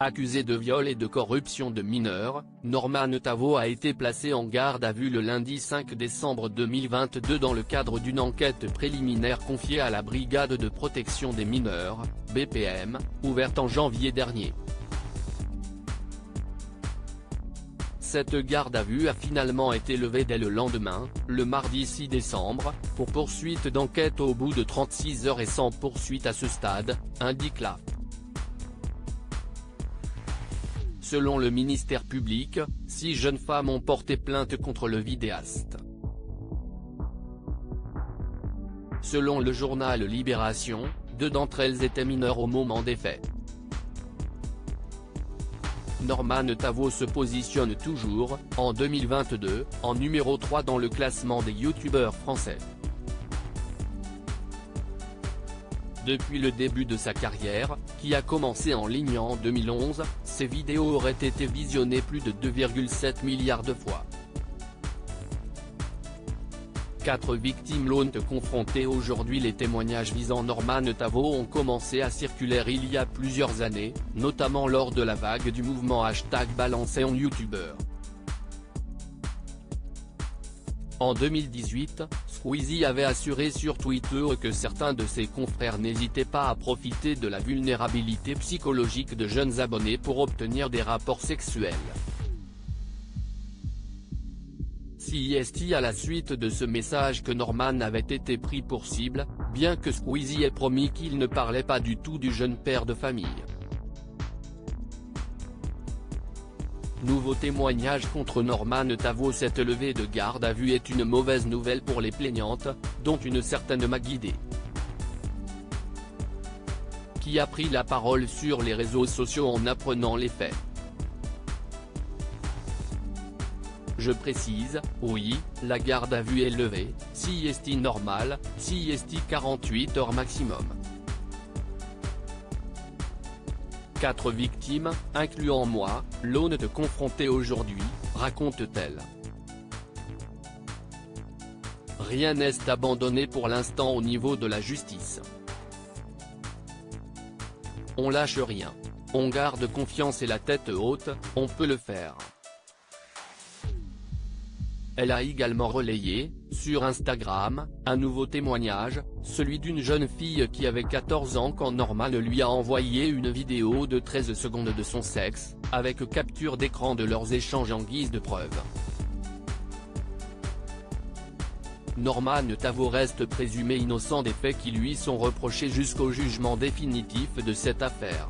Accusé de viol et de corruption de mineurs, Norman Tavo a été placé en garde à vue le lundi 5 décembre 2022 dans le cadre d'une enquête préliminaire confiée à la Brigade de protection des mineurs, BPM, ouverte en janvier dernier. Cette garde à vue a finalement été levée dès le lendemain, le mardi 6 décembre, pour poursuite d'enquête au bout de 36 heures et sans poursuite à ce stade, indique l'AFP. Selon le ministère public, 6 jeunes femmes ont porté plainte contre le vidéaste. Selon le journal Libération, 2 d'entre elles étaient mineures au moment des faits. Norman Tavo se positionne toujours, en 2022, en numéro 3 dans le classement des youtubeurs français. Depuis le début de sa carrière, qui a commencé en ligne en 2011, ses vidéos auraient été visionnées plus de 2,7 milliards de fois. 4 victimes l'ont confronté. Aujourd'hui, les témoignages visant Norman Tavo ont commencé à circuler il y a plusieurs années, notamment lors de la vague du mouvement #BalanceOn YouTuber. En 2018, Squeezie avait assuré sur Twitter que certains de ses confrères n'hésitaient pas à profiter de la vulnérabilité psychologique de jeunes abonnés pour obtenir des rapports sexuels. CIST à la suite de ce message que Norman avait été pris pour cible, bien que Squeezie ait promis qu'il ne parlait pas du tout du jeune père de famille. Nouveau témoignage contre Norman Tavo. Cette levée de garde à vue est une mauvaise nouvelle pour les plaignantes, dont une certaine Maggie D, qui a pris la parole sur les réseaux sociaux en apprenant les faits. Je précise, oui, la garde à vue est levée, CIST normal, CIST 48 heures maximum. 4 victimes, incluant moi, l'ont confrontée aujourd'hui, raconte-t-elle. Rien n'est abandonné pour l'instant au niveau de la justice. On lâche rien. On garde confiance et la tête haute, on peut le faire. Elle a également relayé, sur Instagram, un nouveau témoignage, celui d'une jeune fille qui avait 14 ans quand Norman lui a envoyé une vidéo de 13 secondes de son sexe, avec capture d'écran de leurs échanges en guise de preuve. Norman Tavo reste présumé innocent des faits qui lui sont reprochés jusqu'au jugement définitif de cette affaire.